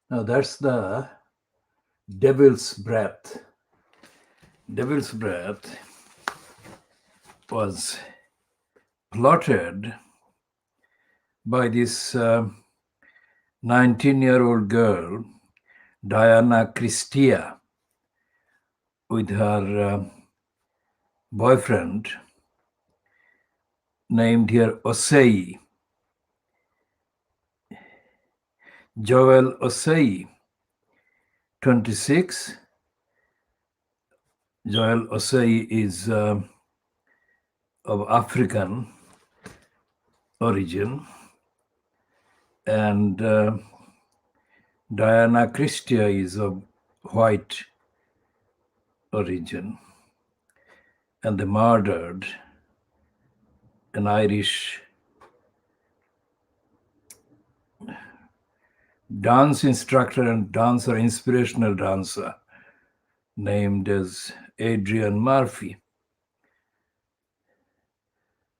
Now that's the devil's breath. Devil's breath was plotted by this 19-year-old girl, Diana Christia, with her boyfriend named here Osei, Joel Osei, 26. Joel Osei is of African origin, and Diana Christia is of white origin, and they murdered an Irish dance instructor and dancer, inspirational dancer, named as Adrian Murphy.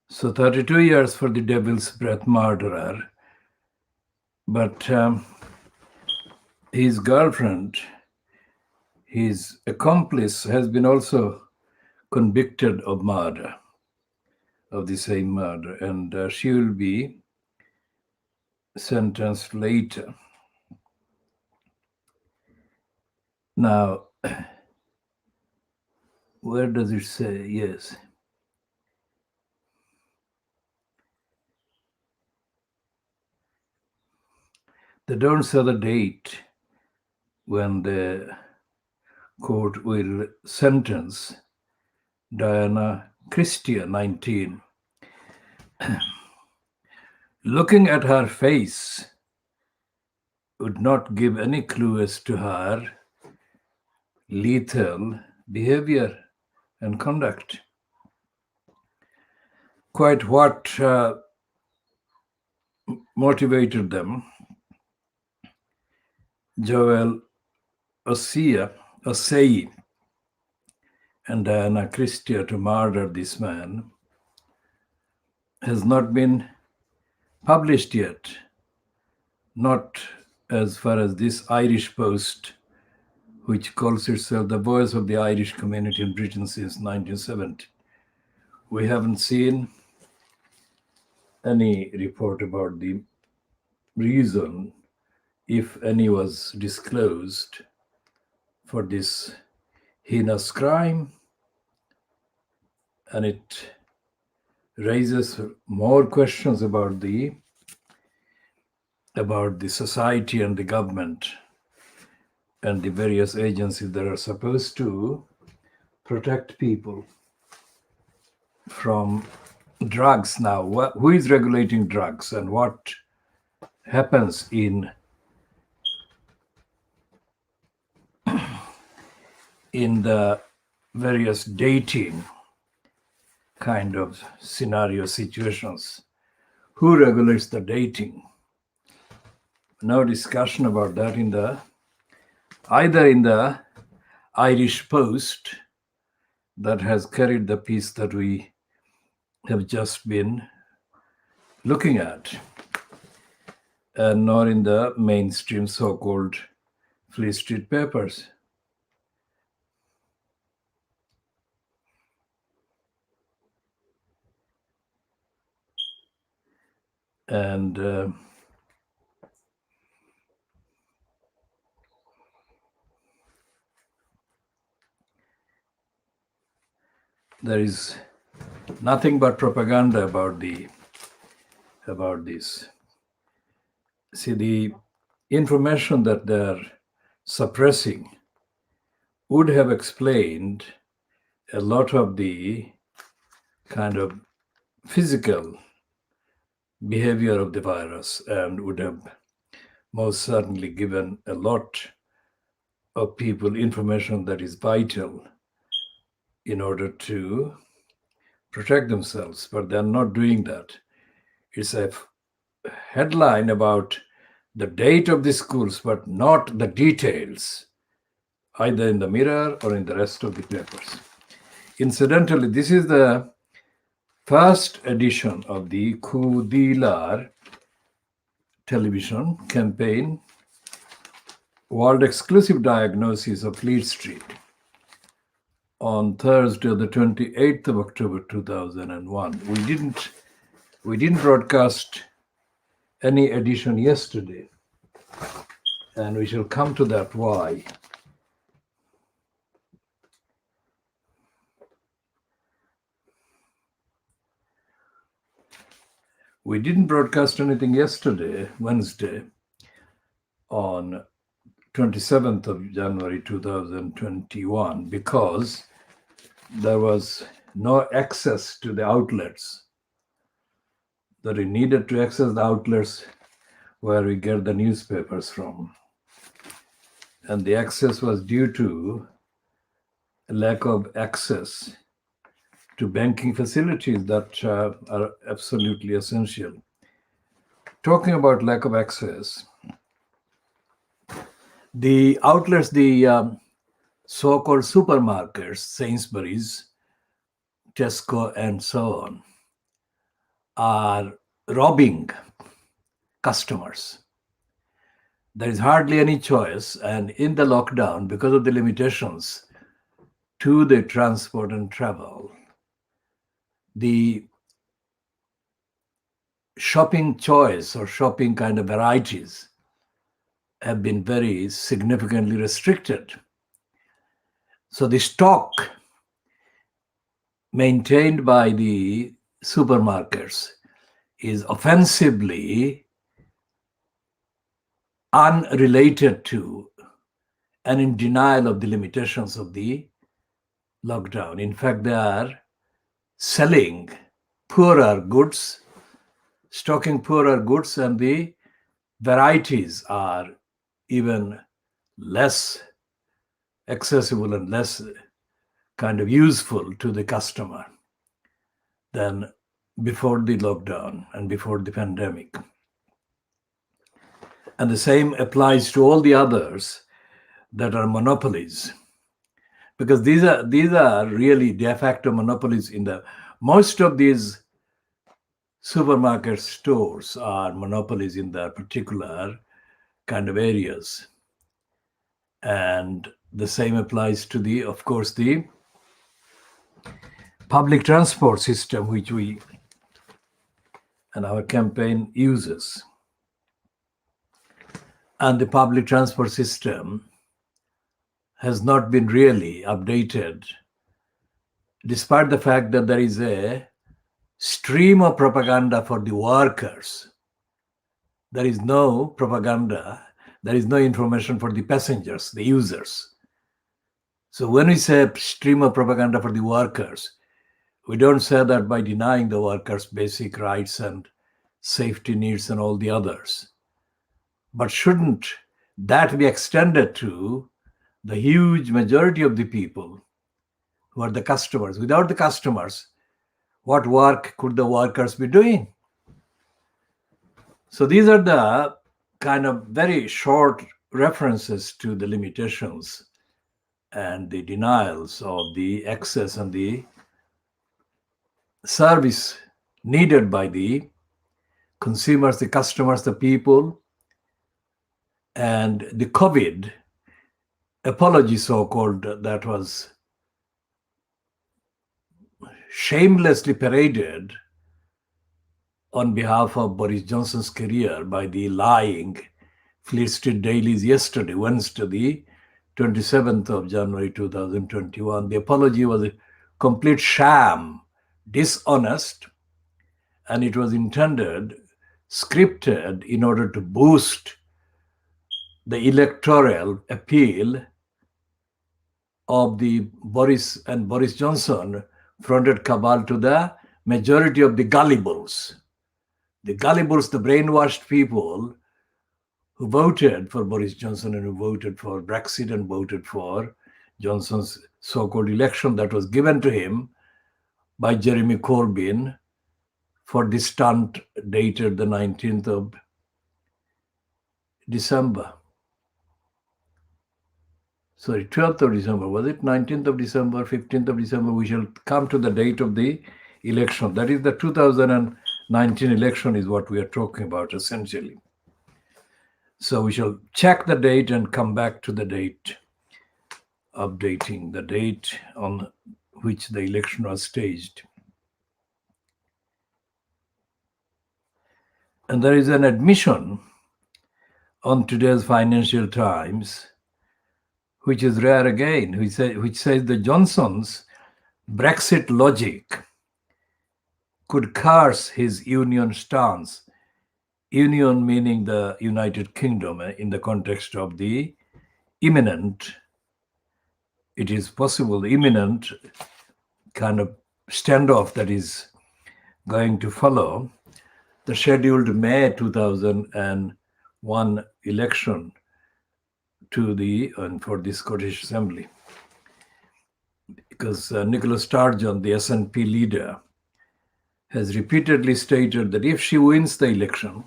So 32 years for the Devil's Breath murderer, but his girlfriend, his accomplice, has been also convicted of murder, of the same murder, and she will be sentenced later. Now, where does it say? Yes. They don't say the date when the court will sentence Diana Christia, 19. Looking at her face would not give any clue as to her lethal behavior and conduct. Quite what motivated them, Joel Osei and Diana Christia to murder this man, has not been published yet, not as far as this Irish Post, which calls itself the voice of the Irish community in Britain since 1970. We haven't seen any report about the reason, if any was disclosed, for this heinous crime, and it raises more questions about the society and the government and the various agencies that are supposed to protect people from drugs. Now, who is regulating drugs, and what happens in the various dating kind of scenario situations? Who regulates the dating? No discussion about that either in the Irish Post that has carried the piece that we have just been looking at, and nor in the mainstream so-called Fleet Street papers. And there is nothing but propaganda about this. See, the information that they're suppressing would have explained a lot of the kind of physical behavior of the virus, and would have most certainly given a lot of people information that is vital in order to protect themselves, but they're not doing that. It's a headline about the date of the schools, but not the details, either in the Mirror or in the rest of the papers. Incidentally, this is the first edition of the KhoodeelaarTV television campaign, world exclusive diagnosis of Fleet Street on Thursday, the 28th of October 2001. We didn't broadcast any edition yesterday, and we shall come to that why. We didn't broadcast anything yesterday, Wednesday, on 27th of January 2021, because there was no access to the outlets that we needed to access the outlets where we get the newspapers from. And the access was due to a lack of access to banking facilities that are absolutely essential. Talking about lack of access, the outlets, the so-called supermarkets, Sainsbury's, Tesco, and so on, are robbing customers. There is hardly any choice, and in the lockdown, because of the limitations to the transport and travel, the shopping choice or shopping kind of varieties have been very significantly restricted. So the stock maintained by the supermarkets is offensively unrelated to and in denial of the limitations of the lockdown. In fact, they are selling poorer goods, stocking poorer goods, and the varieties are even less accessible and less kind of useful to the customer than before the lockdown and before the pandemic. And the same applies to all the others that are monopolies, because these are really de facto monopolies. In the most of these supermarket stores are monopolies in their particular kind of areas. And the same applies to the, of course, the public transport system, which we and our campaign uses. And the public transport system has not been really updated, despite the fact that there is a stream of propaganda for the workers. There is no propaganda, there is no information for the passengers, the users. So when we say stream of propaganda for the workers, we don't say that by denying the workers' basic rights and safety needs and all the others. But shouldn't that be extended to the huge majority of the people who are the customers? Without the customers, what work could the workers be doing? So these are the kind of very short references to the limitations and the denials of the access and the service needed by the consumers, the customers, the people. And the COVID apology, so-called, that was shamelessly paraded on behalf of Boris Johnson's career by the lying Fleet Street dailies yesterday, Wednesday, the 27th of January 2021. The apology was a complete sham, dishonest, and it was intended, scripted, in order to boost the electoral appeal of the Boris and Boris Johnson fronted cabal to the majority of the gullibles. The gullibles, the brainwashed people who voted for Boris Johnson and who voted for Brexit and voted for Johnson's so-called election that was given to him by Jeremy Corbyn for the stunt dated the 19th of December. Sorry, 12th of December, was it 19th of December, 15th of December? We shall come to the date of the election. That is the 2019 election is what we are talking about essentially. So we shall check the date and come back to the date, updating the date on which the election was staged. And there is an admission on today's Financial Times, which is rare again, which says the Johnson's Brexit logic could curse his union stance. Union meaning the United Kingdom in the context of the imminent, it is possible, imminent kind of standoff that is going to follow the scheduled May 2001 election for the Scottish Assembly. Because Nicola Sturgeon, the SNP leader, has repeatedly stated that if she wins the election,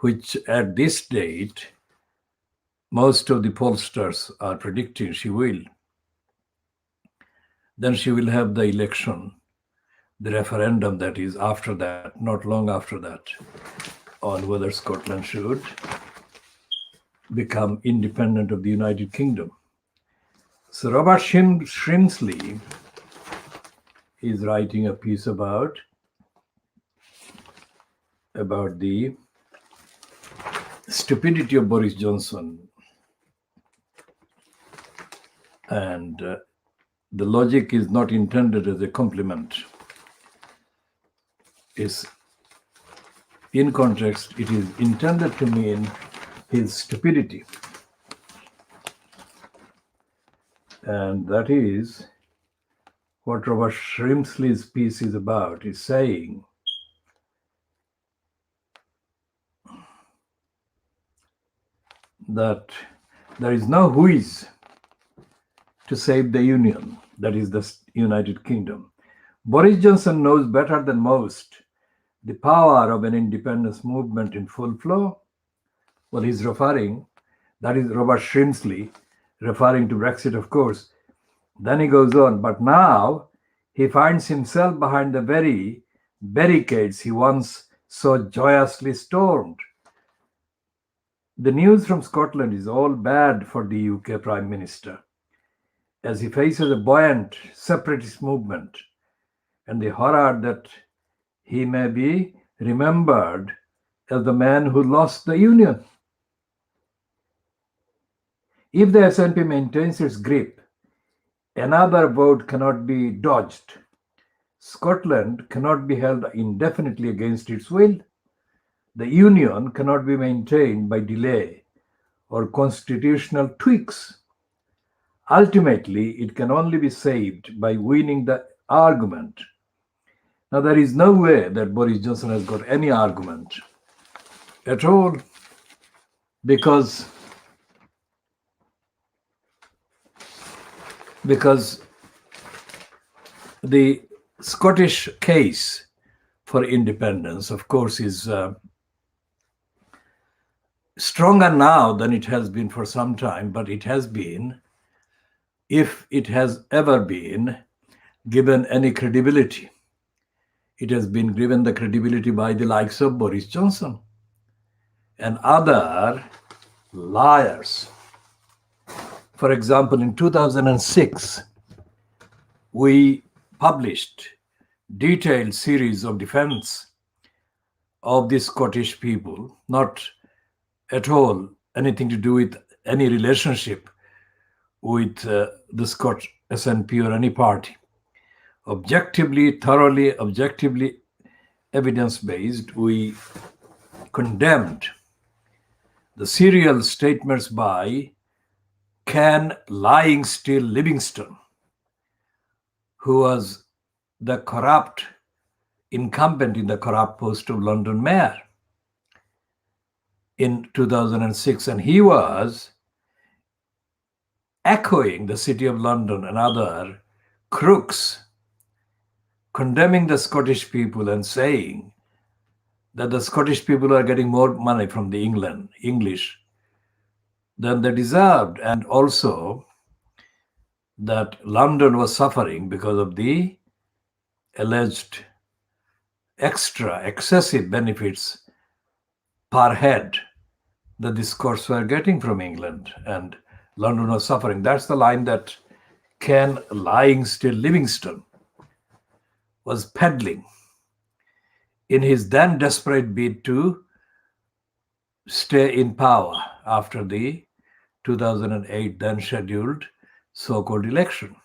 which at this date, most of the pollsters are predicting she will, then she will have the election, the referendum that is after that, not long after that, on whether Scotland should become independent of the United Kingdom. So Robert Shrimsley is writing a piece about the stupidity of Boris Johnson, and the logic is not intended as a compliment. In context, it is intended to mean his stupidity. And that is what Robert Shrimsley's piece is about, is saying that there is no whiz to save the Union, that is the United Kingdom. Boris Johnson knows better than most the power of an independence movement in full flow. Well, he's referring, that is Robert Shrimsley, referring to Brexit, of course. Then he goes on, but now he finds himself behind the very barricades he once so joyously stormed. The news from Scotland is all bad for the UK Prime Minister, as he faces a buoyant separatist movement and the horror that he may be remembered as the man who lost the Union. If the SNP maintains its grip, another vote cannot be dodged. Scotland cannot be held indefinitely against its will. The Union cannot be maintained by delay or constitutional tweaks. Ultimately, it can only be saved by winning the argument. Now, there is no way that Boris Johnson has got any argument at all, because the Scottish case for independence, of course, is stronger now than it has been for some time, but it has been, if it has ever been given any credibility, it has been given the credibility by the likes of Boris Johnson and other liars. For example, in 2006, we published detailed series of defense of the Scottish people, not at all anything to do with any relationship with the Scotch SNP or any party. Objectively, thoroughly, objectively evidence-based, we condemned the serial statements by Ken Lying Still Livingstone, who was the corrupt incumbent in the corrupt post of London mayor in 2006, and he was echoing the City of London and other crooks, condemning the Scottish people and saying that the Scottish people are getting more money from the English than they deserved, and also that London was suffering because of the alleged excessive benefits per head the discourse we're getting from England, and London was suffering. That's the line that Ken Lying Still Livingstone was peddling in his then desperate bid to stay in power after the 2008 then scheduled so-called election.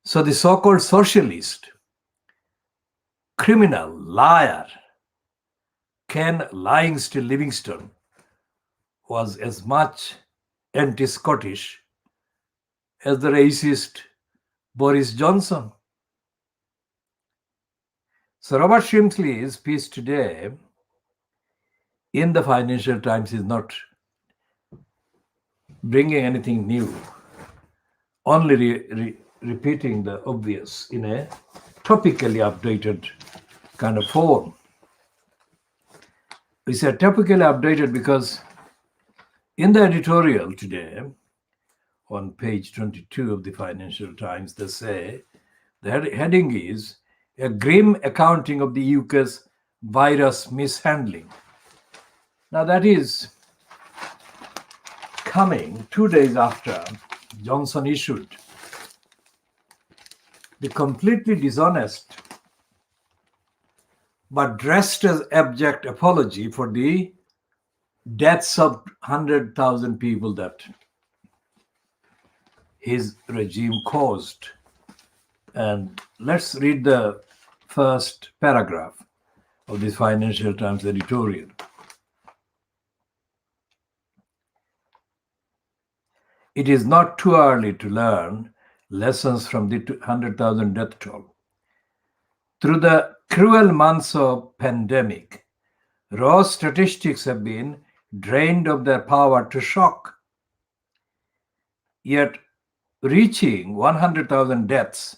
So the so-called socialist, criminal, liar, Ken Lying Still Livingstone was as much anti-Scottish as the racist Boris Johnson. So Robert Shrimsley's piece today in the Financial Times is not bringing anything new, only repeating the obvious in a topically updated kind of form. We say topically updated because in the editorial today, on page 22 of the Financial Times, they say the heading is a grim accounting of the UK's virus mishandling. Now that is coming 2 days after Johnson issued the completely dishonest but dressed as abject apology for the deaths of 100,000 people that his regime caused. And let's read the first paragraph of this Financial Times editorial. It is not too early to learn lessons from the 100,000 death toll. Through the cruel months of pandemic, raw statistics have been drained of their power to shock. Yet reaching 100,000 deaths,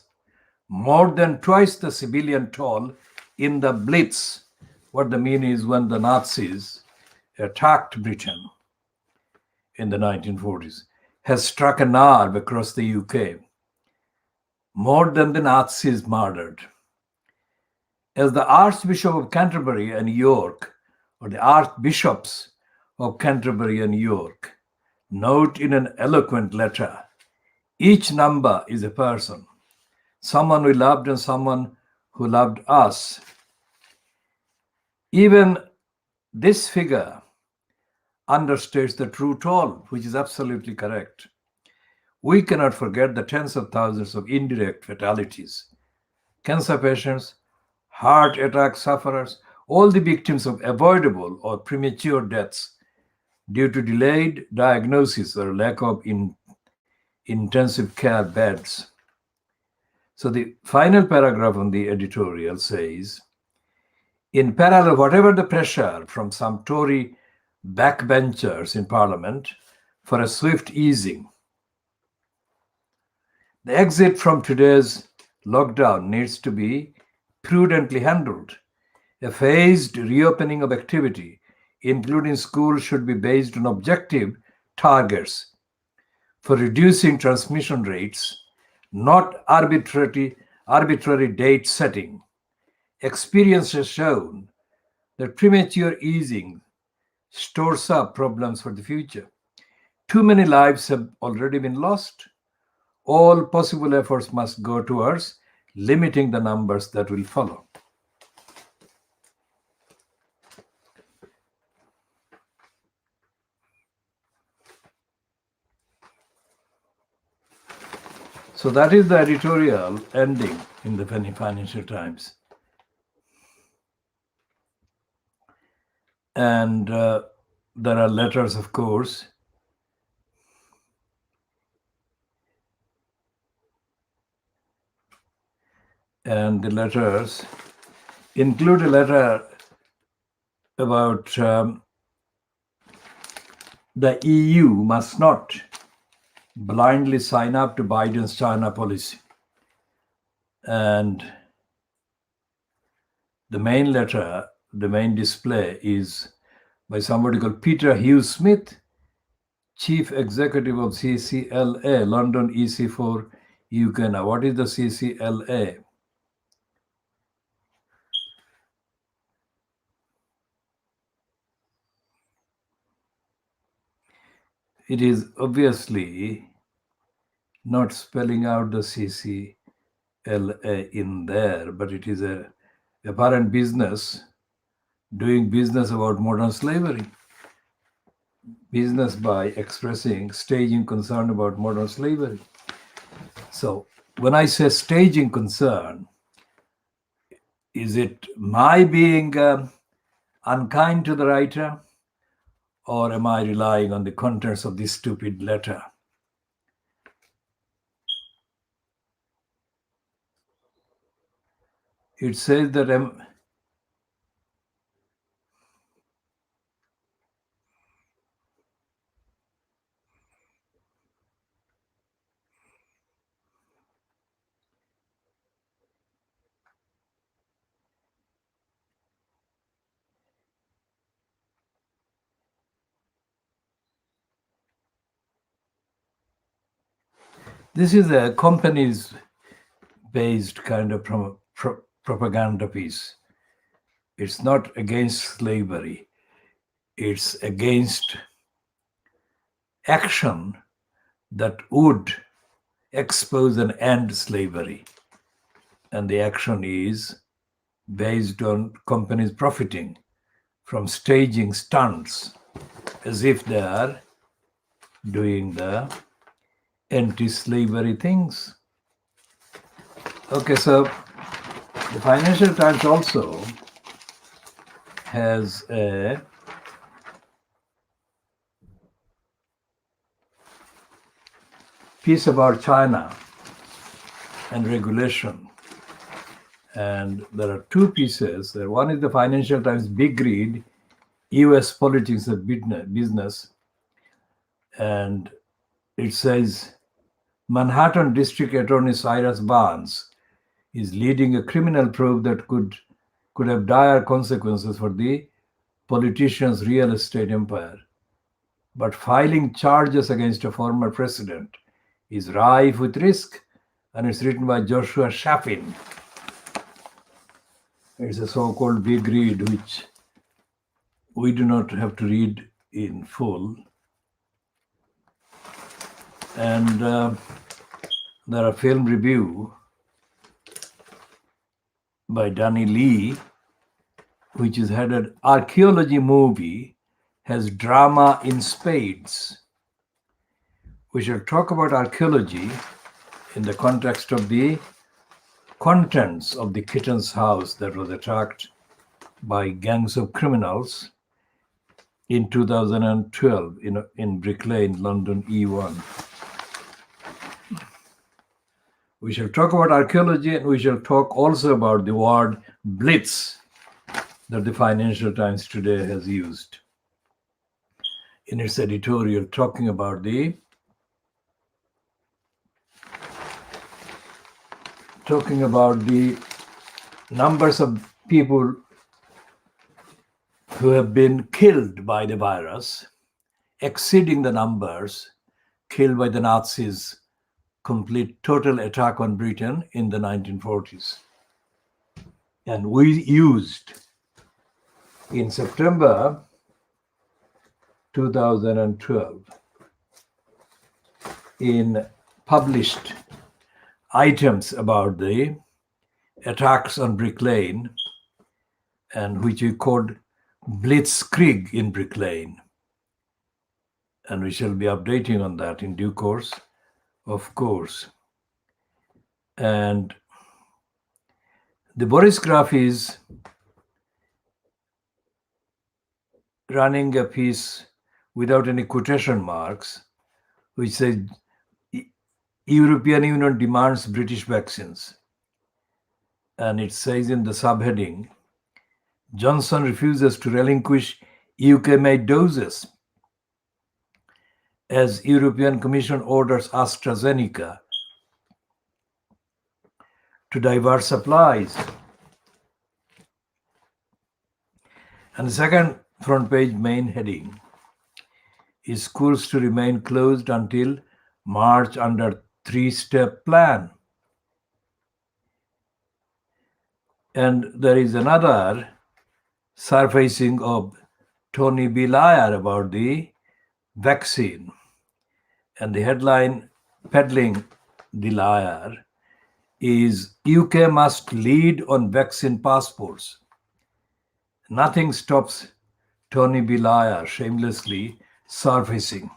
more than twice the civilian toll in the Blitz, what the mean is when the Nazis attacked Britain in the 1940s, has struck a nerve across the UK, more than the Nazis murdered. As the Archbishop of Canterbury and York, or the Archbishops of Canterbury and York, note in an eloquent letter, each number is a person, someone we loved and someone who loved us. Even this figure understates the true toll, which is absolutely correct. We cannot forget the tens of thousands of indirect fatalities. Cancer patients, heart attack sufferers, all the victims of avoidable or premature deaths due to delayed diagnosis or lack of intensive care beds. So the final paragraph on the editorial says, in parallel, whatever the pressure from some Tory backbenchers in Parliament for a swift easing, the exit from today's lockdown needs to be prudently handled. A phased reopening of activity, including schools, should be based on objective targets for reducing transmission rates, not arbitrary date setting. Experience has shown that premature easing stores up problems for the future. Too many lives have already been lost. All possible efforts must go towards limiting the numbers that will follow. So that is the editorial ending in the Financial Times. And there are letters, of course. And the letters include a letter about the EU must not blindly sign up to Biden's China policy. And the main letter, the main display is by somebody called Peter Hughes Smith, Chief Executive of CCLA, London EC4 UK. Now, what is the CCLA? it is obviously not spelling out the CCLA in there, but it is a apparent business doing business about modern slavery. Business by expressing staging concern about modern slavery. So when I say staging concern, is it my being unkind to the writer, or am I relying on the contents of this stupid letter? It says that this is a company's based kind of propaganda piece. It's not against slavery. It's against action that would expose and end slavery. And the action is based on companies profiting from staging stunts as if they are doing the anti-slavery things. Okay, so the Financial Times also has a piece about China and regulation. And there are two pieces. One is the Financial Times Big Read, US Politics and Business. And it says, Manhattan District Attorney Cyrus Barnes is leading a criminal probe that could have dire consequences for the politician's real estate empire. But filing charges against a former president is rife with risk, and it's written by Joshua Shafin. It's a so-called big read, which we do not have to read in full. And there are film review by Danny Lee, which is headed Archaeology Movie Has Drama in Spades. We shall talk about archaeology in the context of the contents of the kitten's house that was attacked by gangs of criminals in 2012 in Brick Lane, London, E1. We shall talk about archaeology, and we shall talk also about the word blitz that the Financial Times today has used in its editorial, talking about the numbers of people who have been killed by the virus, exceeding the numbers killed by the Nazis' complete total attack on Britain in the 1940s. And we used, in September 2012, in published items about the attacks on Brick Lane, and which we called Blitzkrieg in Brick Lane. And we shall be updating on that in due course, of course. And the Boris Graf is running a piece without any quotation marks, which says European Union demands British vaccines. And it says in the subheading, Johnson refuses to relinquish UK-made doses as European Commission orders AstraZeneca to divert supplies. And the second front page main heading is schools to remain closed until March under three-step plan. And there is another surfacing of Tony Blair about the vaccine. And the headline, Peddling the Liar, is UK must lead on vaccine passports. Nothing stops Tony Blair shamelessly surfacing.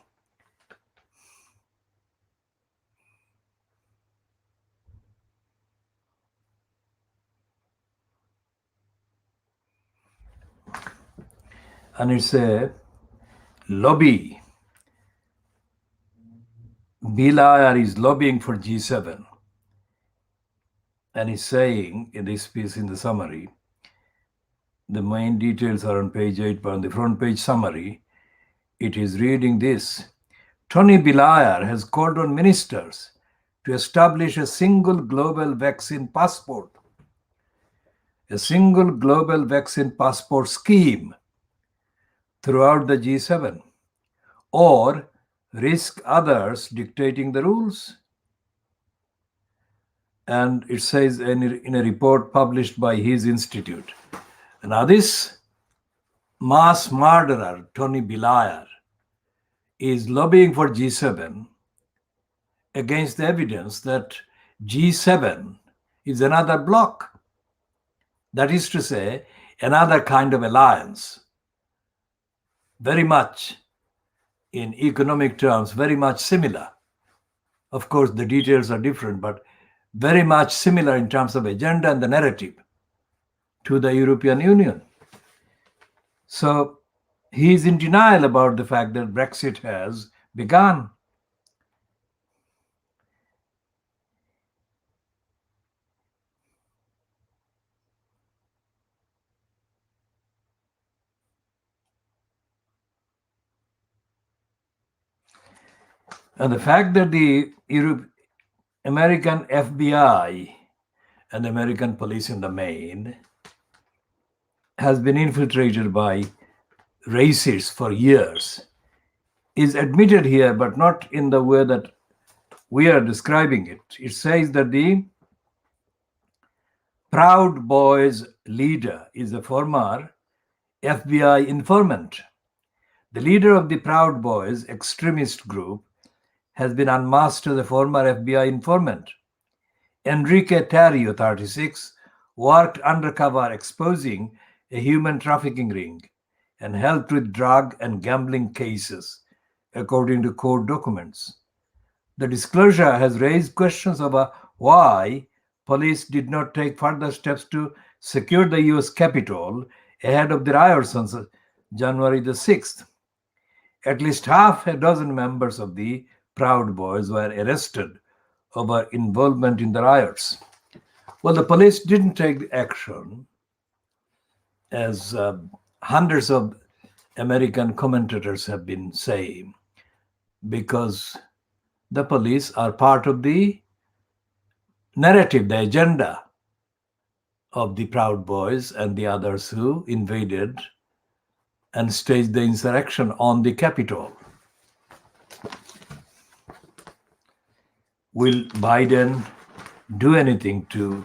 And it's a lobby. Blair is lobbying for G7. And he's saying in this piece, in the summary, the main details are on page 8, but on the front page summary, it is reading this. Tony Blair has called on ministers to establish a single global vaccine passport. A single global vaccine passport scheme throughout the G7, or risk others dictating the rules. And it says in a report published by his institute. Now this mass murderer, Tony Blair, is lobbying for G7 against the evidence that G7 is another bloc. That is to say, another kind of alliance, very much in economic terms, very much similar. Of course, the details are different, but very much similar in terms of agenda and the narrative to the European Union. So he is in denial about the fact that Brexit has begun. And the fact that the American FBI and the American police in the main has been infiltrated by racists for years is admitted here, but not in the way that we are describing it. It says that the Proud Boys leader is a former FBI informant. The leader of the Proud Boys extremist group has been unmasked as a former FBI informant. Enrique Tarrio, 36, worked undercover exposing a human trafficking ring and helped with drug and gambling cases, according to court documents. The disclosure has raised questions over why police did not take further steps to secure the US Capitol ahead of the riots on January the 6th. At least half a dozen members of the Proud Boys were arrested over involvement in the riots. Well, the police didn't take action, as hundreds of American commentators have been saying, because the police are part of the narrative, the agenda of the Proud Boys and the others who invaded and staged the insurrection on the Capitol. Will Biden do anything to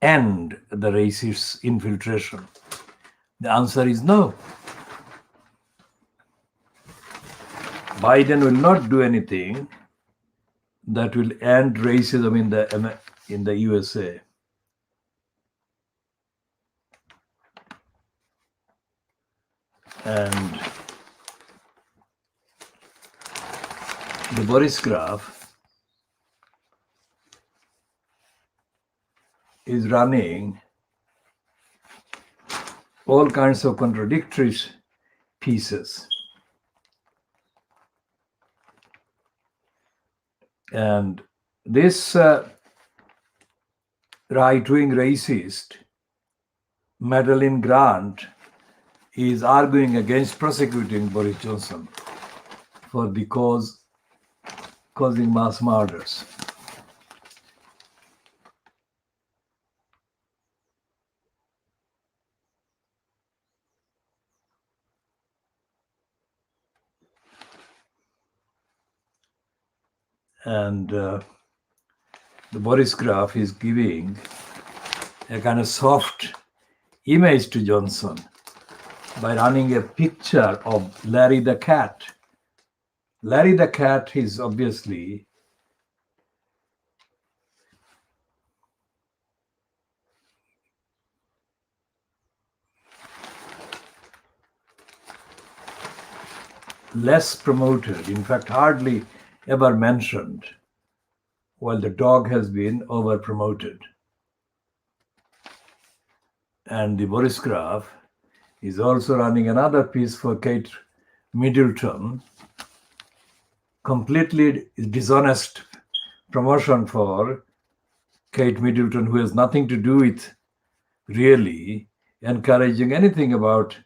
end the racist infiltration? The answer is no. Biden will not do anything that will end racism in the USA. And the Boris graph is running all kinds of contradictory pieces. And this right-wing racist, Madeline Grant, is arguing against prosecuting Boris Johnson for the causing mass murders. And the Boris graph is giving a kind of soft image to Johnson by running a picture of Larry the cat Larry the cat is obviously less promoted, in fact, hardly ever mentioned, while the dog has been over promoted. And the Boris Graf is also running another piece for Kate Middleton, completely dishonest promotion for Kate Middleton, who has nothing to do with really encouraging anything about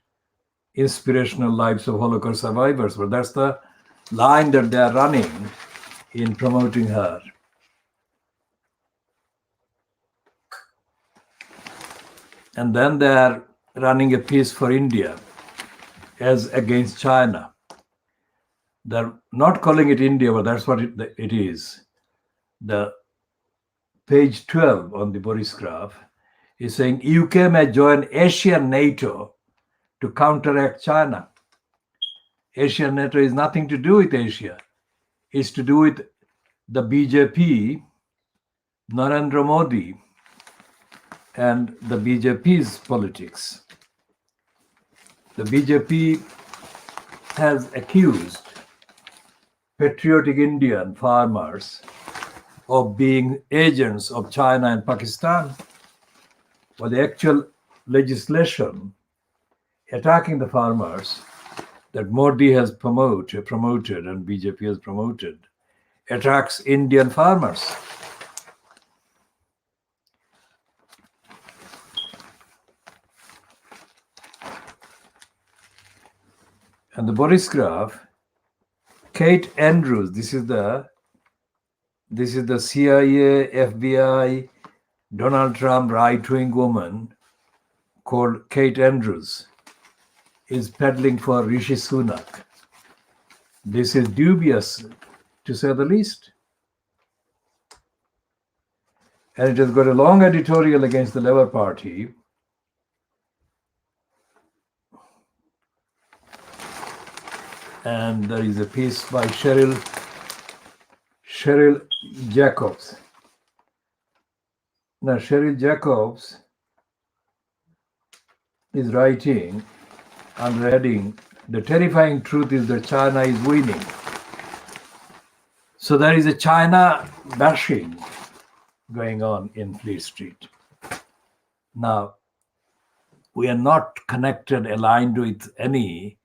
inspirational lives of Holocaust survivors. But that's the line that they are running in promoting her. And then they are running a piece for India as against China. They're not calling it India, but that's what it is. The page 12 on the Boris Graf is saying UK may join Asian NATO to counteract China. Asian NATO is nothing to do with Asia. It's to do with the BJP, Narendra Modi, and the BJP's politics. The BJP has accused patriotic Indian farmers of being agents of China and Pakistan, but the actual legislation attacking the farmers that Modi has promoted and BJP has promoted attacks Indian farmers. And the Boris Graf, Kate Andrews, this is the CIA, FBI, Donald Trump right-wing woman called Kate Andrews, is peddling for Rishi Sunak. This is dubious, to say the least. And it has got a long editorial against the Labour Party. And there is a piece by Cheryl Jacobs. Now, Cheryl Jacobs is writing under heading, "The terrifying truth is that China is winning." So there is a China bashing going on in Fleet Street. Now, we are not connected, aligned with any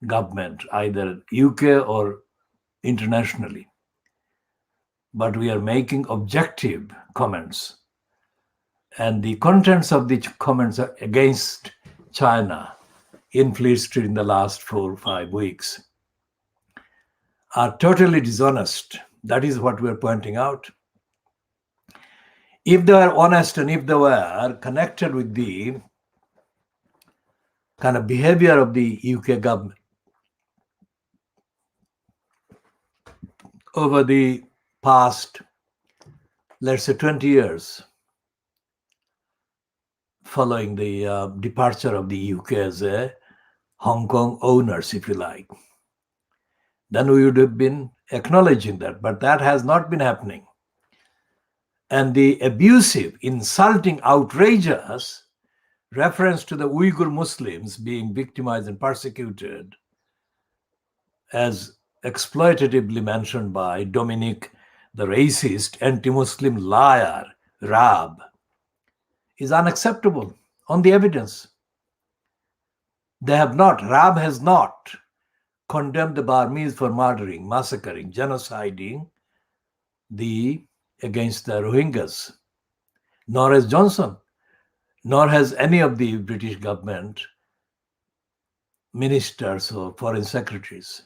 government, either UK or internationally. But we are making objective comments. And the contents of the comments are against China in Fleet Street in the last 4 or 5 weeks are totally dishonest. That is what we are pointing out. If they were honest and if they were connected with the kind of behavior of the UK government over the past, let's say, 20 years, following the departure of the UK as a Hong Kong owners, if you like, then we would have been acknowledging that. But that has not been happening. And the abusive, insulting, outrageous reference to the Uyghur Muslims being victimized and persecuted, as exploitatively mentioned by Dominic, the racist, anti-Muslim liar, Rab, is unacceptable on the evidence. Rab has not condemned the Burmese for murdering, massacring, genociding against the Rohingyas, nor has Johnson, nor has any of the British government ministers or foreign secretaries.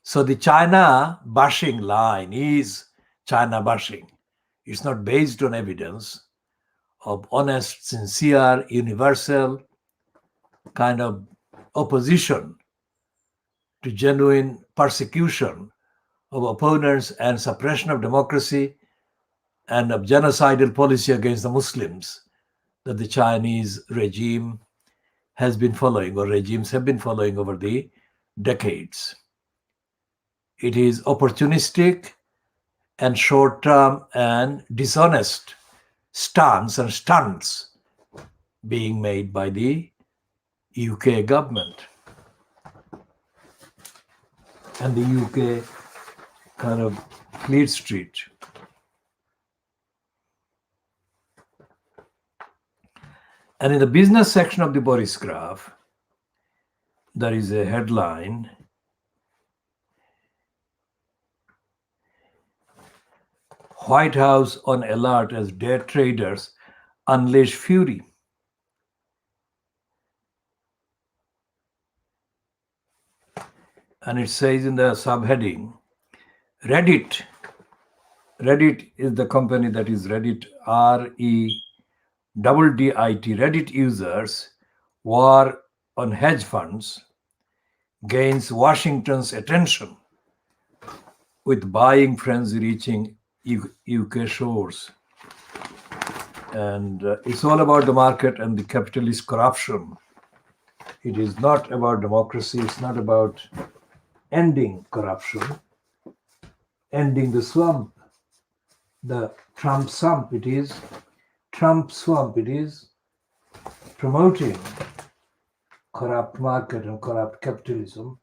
So the China bashing line is China bashing. It's not based on evidence of honest, sincere, universal kind of opposition to genuine persecution of opponents and suppression of democracy and of genocidal policy against the Muslims that the Chinese regime has been following, or regimes have been following over the decades. It is opportunistic and short-term and dishonest stance and stunts being made by the UK government. And the UK kind of Fleet Street. And in the business section of the Boris graph, there is a headline, White House on alert as day traders unleash fury. And it says in the subheading, Reddit is the company that is Reddit, REDDIT. Reddit users war on hedge funds gains Washington's attention with buying frenzy reaching UK shores. And it's all about the market and the capitalist corruption. It is not about democracy. It's not about ending corruption, ending the swamp, the Trump swamp. It is Trump swamp. It is promoting corrupt market and corrupt capitalism.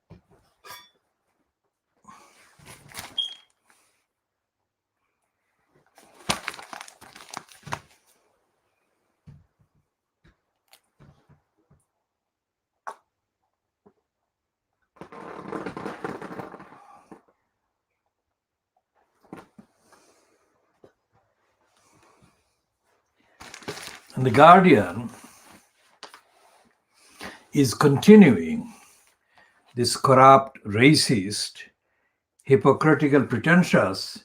And the Guardian is continuing this corrupt, racist, hypocritical, pretentious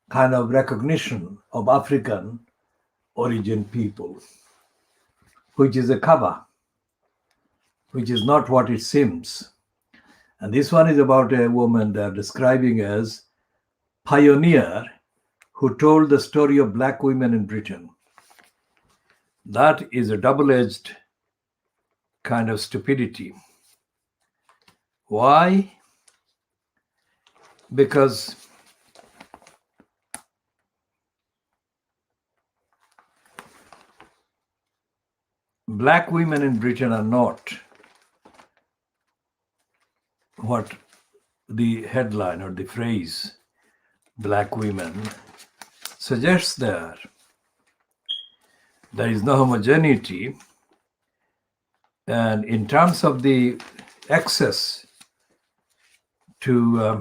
kind of recognition of African origin people, which is a cover, which is not what it seems. And this one is about a woman they're describing as pioneer who told the story of Black women in Britain. That is a double-edged kind of stupidity. Why? Because Black women in Britain are not what the headline or the phrase Black women suggests there. There is no homogeneity, and in terms of the access to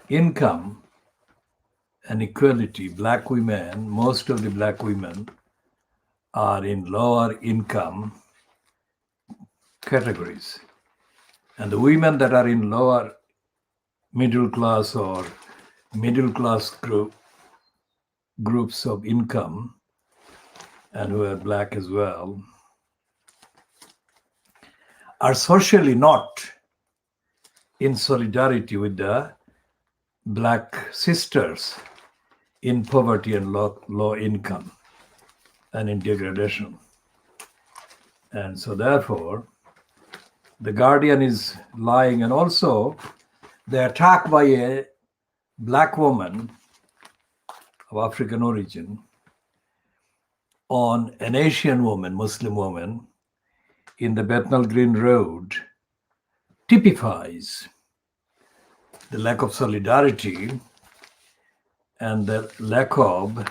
income and equality, Black women, most of the Black women are in lower income categories, and the women that are in lower middle class or middle class groups of income and who are Black as well are socially not in solidarity with the Black sisters in poverty and low income and in degradation. And so therefore the Guardian is lying, and also the attack by a Black woman of African origin on an Asian woman, Muslim woman, in the Bethnal Green Road typifies the lack of solidarity and the lack of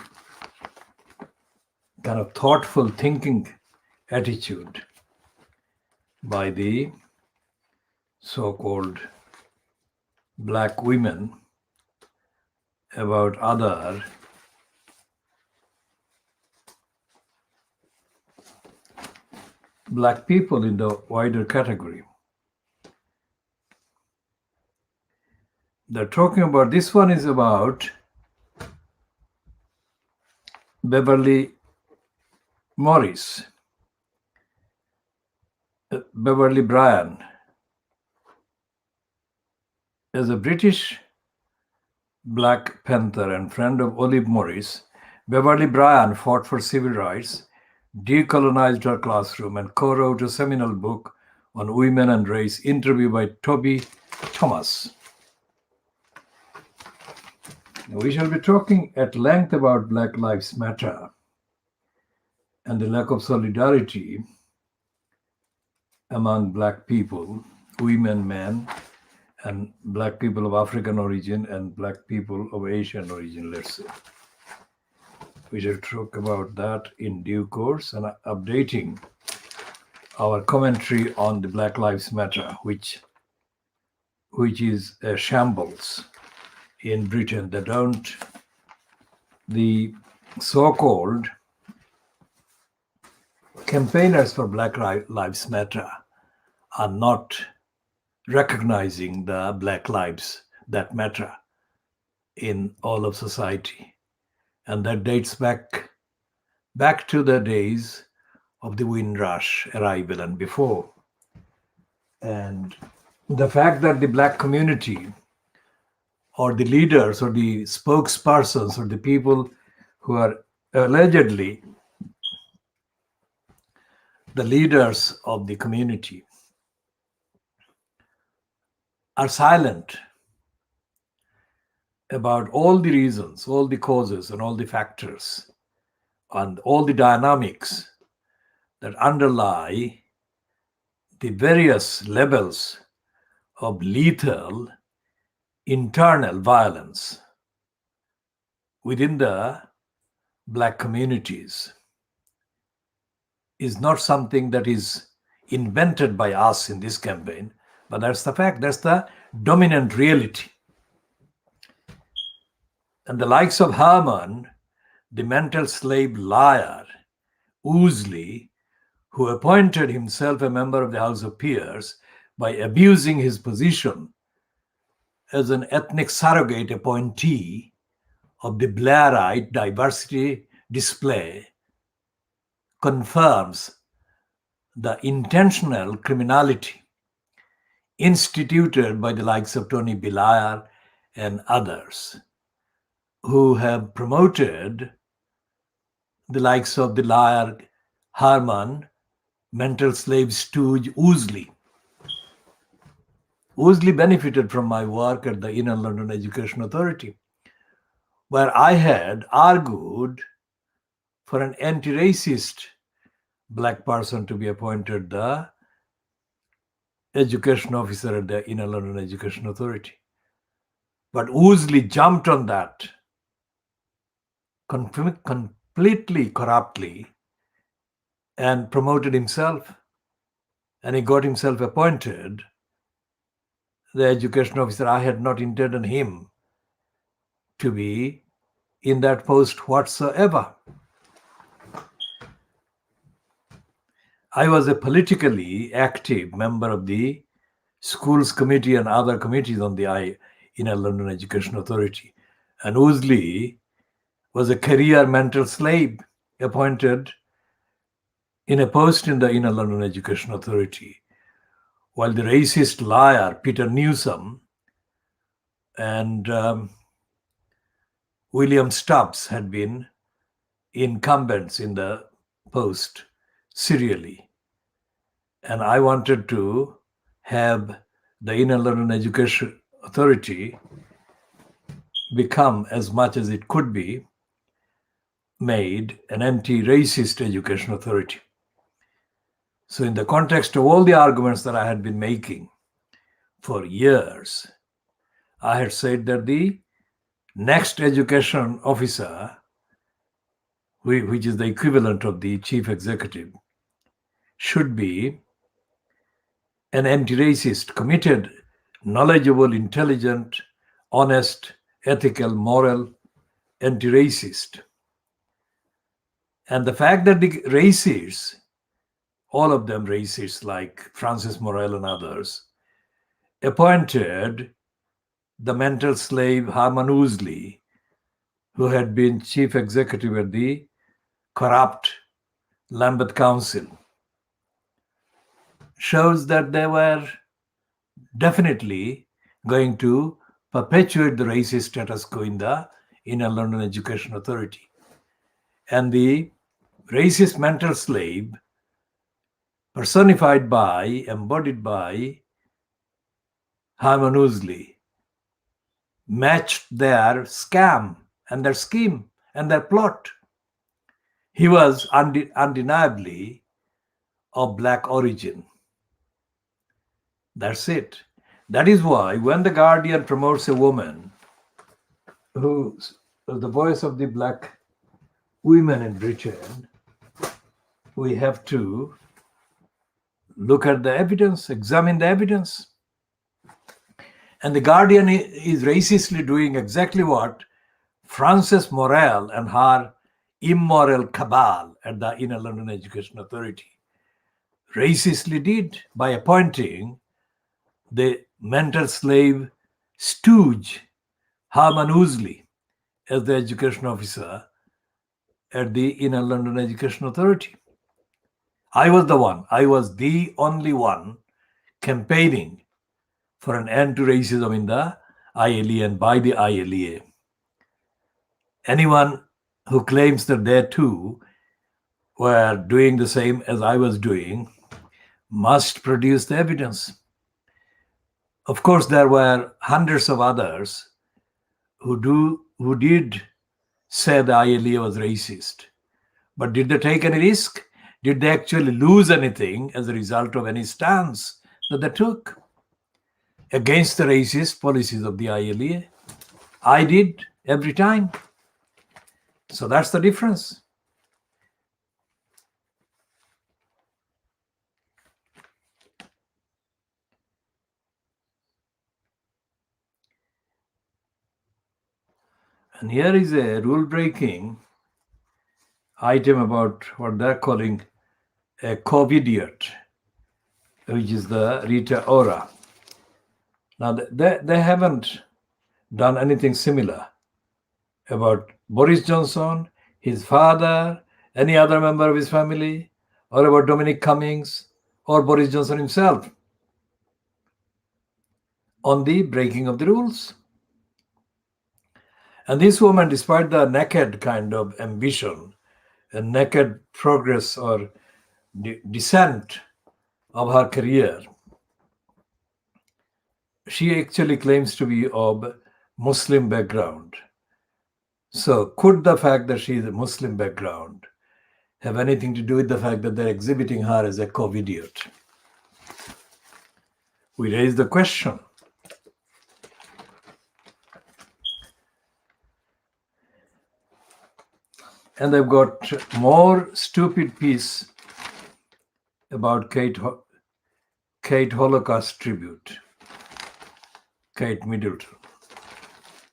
kind of thoughtful thinking attitude by the so-called Black women about other Black people in the wider category. They're talking about, this one is about Beverly Bryan. As a British Black Panther and friend of Olive Morris, Beverly Bryan fought for civil rights, decolonized her classroom, and co-wrote a seminal book on Women and Race, interview by Toby Thomas. Now, we shall be talking at length about Black Lives Matter and the lack of solidarity among Black people, women, men, and Black people of African origin and Black people of Asian origin, let's say. We shall talk about that in due course and updating our commentary on the Black Lives Matter, which is a shambles in Britain. The so-called campaigners for Black Lives Matter are not recognizing the Black lives that matter in all of society. And that dates back to the days of the Windrush arrival and before. And the fact that the Black community or the leaders or the spokespersons or the people who are allegedly the leaders of the community are silent about all the reasons, all the causes, and all the factors, and all the dynamics that underlie the various levels of lethal internal violence within the Black communities is not something that is invented by us in this campaign, but that's the fact, that's the dominant reality. And the likes of Herman, the mental slave liar, Ousley, who appointed himself a member of the House of Peers by abusing his position as an ethnic surrogate appointee of the Blairite diversity display, confirms the intentional criminality instituted by the likes of Tony Blair and others, who have promoted the likes of the liar Herman, mental slave stooge Ousley. Ousley benefited from my work at the Inner London Education Authority, where I had argued for an anti-racist Black person to be appointed the education officer at the Inner London Education Authority. But Ousley jumped on that completely corruptly and promoted himself, and he got himself appointed the education officer. I had not intended him to be in that post whatsoever. I was a politically active member of the Schools Committee and other committees on the Inner London Education Authority. And Ousley was a career mental slave appointed in a post in the Inner London Education Authority, while the racist liar Peter Newsom and William Stubbs had been incumbents in the post serially. And I wanted to have the Inner London Education Authority become, as much as it could be, made an anti-racist education authority. So in the context of all the arguments that I had been making for years, I had said that the next education officer, which is the equivalent of the chief executive, should be an anti-racist, committed, knowledgeable, intelligent, honest, ethical, moral, anti-racist. And the fact that the racists, all of them racists like Francis Morel and others, appointed the mental slave Herman Ousley, who had been chief executive at the corrupt Lambeth Council, shows that they were definitely going to perpetuate the racist status quo in the Inner London Education Authority. And the racist mental slave personified by, embodied by Harmoniously, matched their scam and their scheme and their plot. He was undeniably of black origin. That's it. That is why when the Guardian promotes a woman who's the voice of the black women in Britain, we have to look at the evidence, examine the evidence. And the Guardian is racistly doing exactly what Frances Morel and her immoral cabal at the Inner London Education Authority racistly did by appointing the mental slave stooge Harman Ousley as the education officer at the Inner London Education Authority. I was the only one campaigning for an end to racism in the ILEA and by the ILEA. Anyone who claims that they too were doing the same as I was doing must produce the evidence. Of course, there were hundreds of others who did say the ILEA was racist. But did they take any risk? Did they actually lose anything as a result of any stance that they took against the racist policies of the ILEA? I did every time. So that's the difference. And here is a rule-breaking item about what they're calling a COVIDiot, which is the Rita Ora. Now, they haven't done anything similar about Boris Johnson, his father, any other member of his family, or about Dominic Cummings or Boris Johnson himself on the breaking of the rules. And this woman, despite the naked kind of ambition and naked progress or descent of her career, she actually claims to be of Muslim background. So could the fact that she is a Muslim background have anything to do with the fact that they're exhibiting her as a COVIDiot? We raise the question. And they've got more stupid piece about Kate Holocaust tribute, Kate Middleton.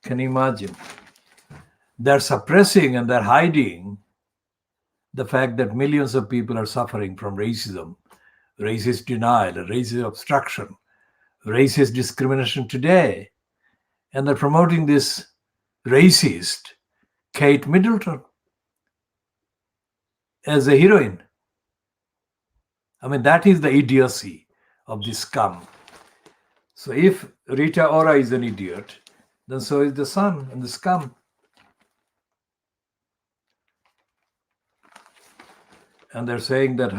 Can you imagine? They're suppressing and they're hiding the fact that millions of people are suffering from racism, racist denial, racist obstruction, racist discrimination today. And they're promoting this racist Kate Middleton as a heroine. I mean, that is the idiocy of this scum. So if Rita Ora is an idiot, then so is the son and the scum. And they're saying that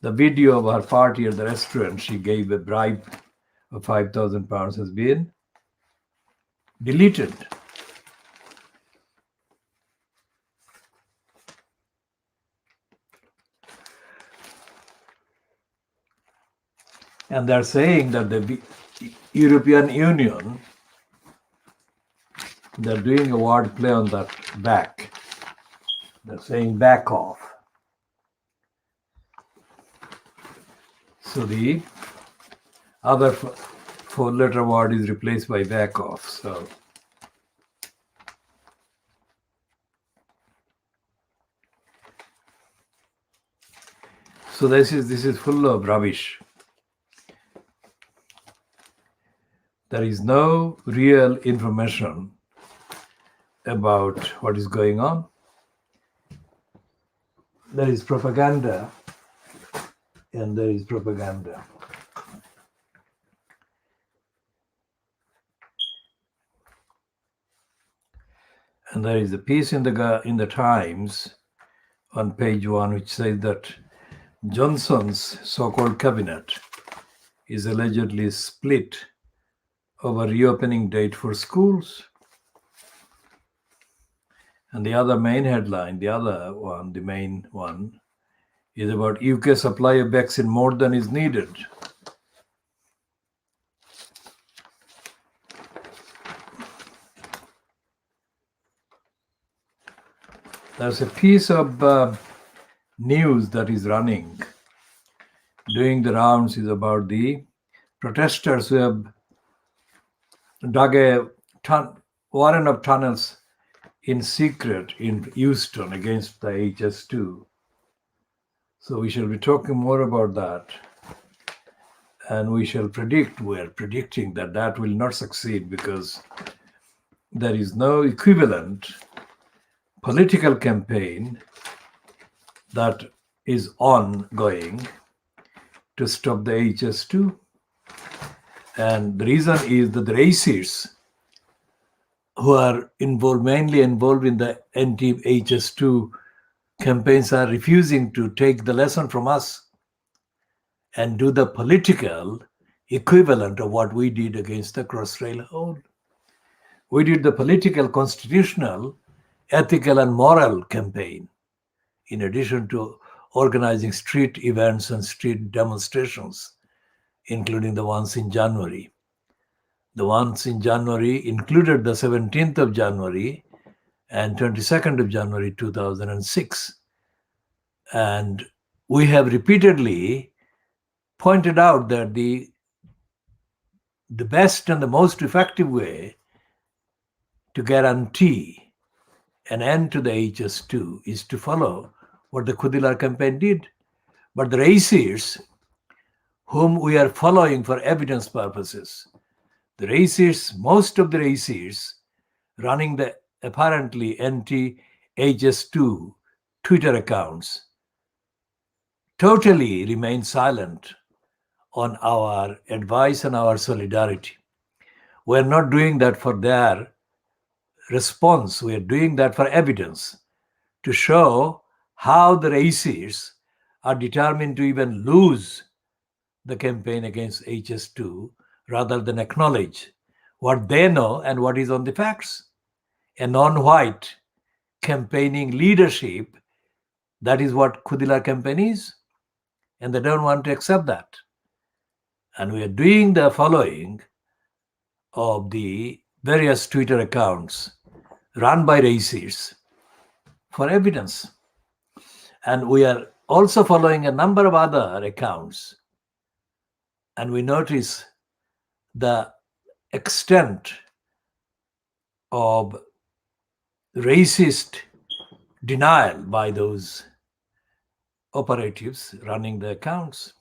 the video of her party at the restaurant, she gave a bribe of £5,000 has been deleted. And they're saying that the European Union, they're doing a word play on that back. They're saying back off. So the other four-letter word is replaced by back off. So this is full of rubbish. There is no real information about what is going on. There is propaganda, and there is propaganda. And there is a piece in the Times on page 1 which says that Johnson's so-called cabinet is allegedly split over reopening date for schools. And the other main headline, the main one, is about UK supply of vaccine more than is needed. There's a piece of news that is doing the rounds, is about the protesters who have dug a warren of tunnels in secret in Houston against the HS2. So we shall be talking more about that. And we're predicting that will not succeed because there is no equivalent political campaign that is ongoing to stop the HS2. And the reason is that the racists who are mainly involved in the anti-HS2 campaigns are refusing to take the lesson from us and do the political equivalent of what we did against the Crossrail hole. We did the political, constitutional, ethical, and moral campaign, in addition to organizing street events and street demonstrations, including the ones in January. The ones in January included the 17th of January and 22nd of January 2006. And we have repeatedly pointed out that the best and the most effective way to guarantee an end to the HS2 is to follow what the Khoodeelaar campaign did. But the racists, whom we are following for evidence purposes, most of the racists running the apparently anti-HS2 Twitter accounts, totally remain silent on our advice and our solidarity. We're not doing that for their response. We're doing that for evidence, to show how the racists are determined to even lose the campaign against HS2 rather than acknowledge what they know and what is on the facts. A non-white campaigning leadership, that is what Khoodeelaar campaign is, and they don't want to accept that. And we are doing the following of the various Twitter accounts run by racists for evidence. And we are also following a number of other accounts. And we notice the extent of racist denial by those operatives running the accounts.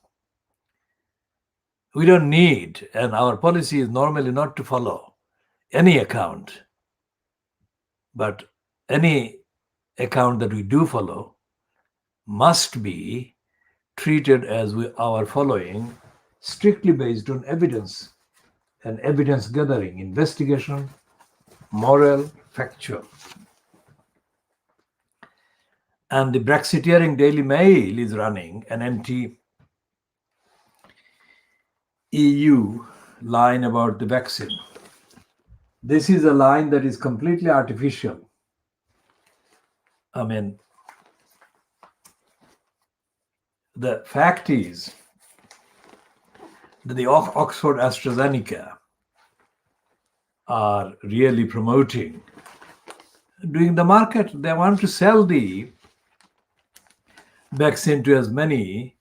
We don't need, and our policy is normally not to follow any account, but any account that we do follow must be treated as our following, strictly based on evidence and evidence gathering, investigation, moral, factual. And the Brexiteering Daily Mail is running an anti-EU line about the vaccine. This is a line that is completely artificial. I mean, the fact is that the Oxford AstraZeneca are really promoting, doing the market. They want to sell the vaccine to as many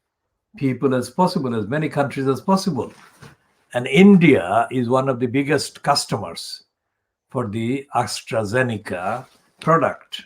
people as possible, as many countries as possible. And India is one of the biggest customers for the AstraZeneca product.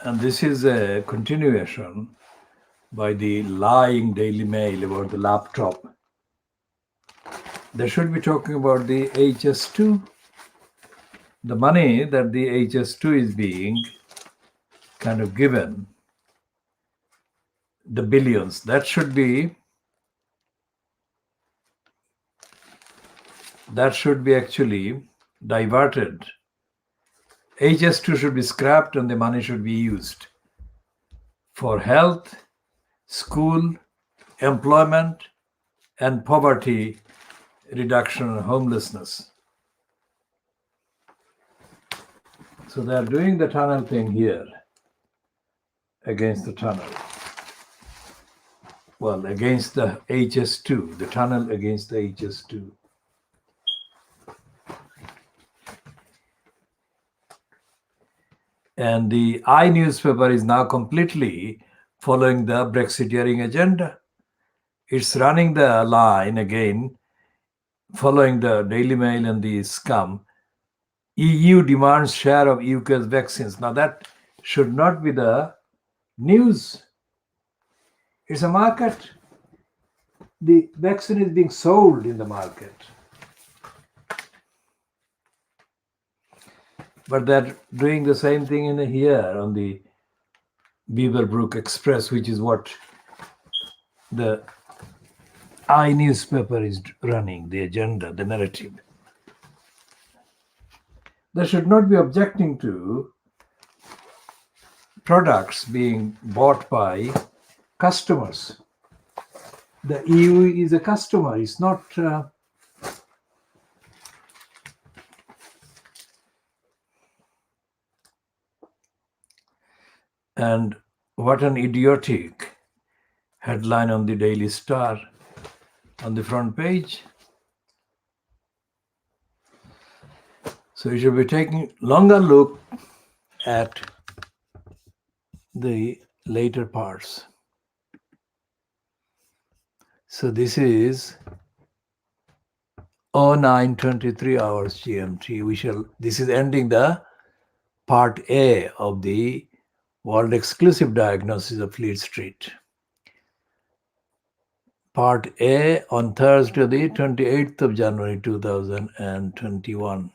And this is a continuation by the lying Daily Mail about the laptop. They should be talking about the HS2, the money that the HS2 is being kind of given, the billions. That should be actually diverted. HS2 should be scrapped and the money should be used for health, school, employment, and poverty reduction and homelessness. So they are doing the tunnel thing here against the tunnel. Well, against the HS2, the tunnel against the HS2. And the I newspaper is now completely following the Brexiteering agenda. It's running the line again, following the Daily Mail and the scum. EU demands share of UK's vaccines. Now that should not be the news. It's a market. The vaccine is being sold in the market. But they're doing the same thing in here on the Beaverbrook Express, which is what the I newspaper is running, the agenda, the narrative. They should not be objecting to products being bought by customers. The EU is a customer, it's not and what an idiotic headline on the Daily Star on the front page. So you should be taking longer look at the later parts. So this is 09:23 hours GMT. This is ending the part A of the World Exclusive Diagnosis of Fleet Street. Part A on Thursday, the 28th of January 2021.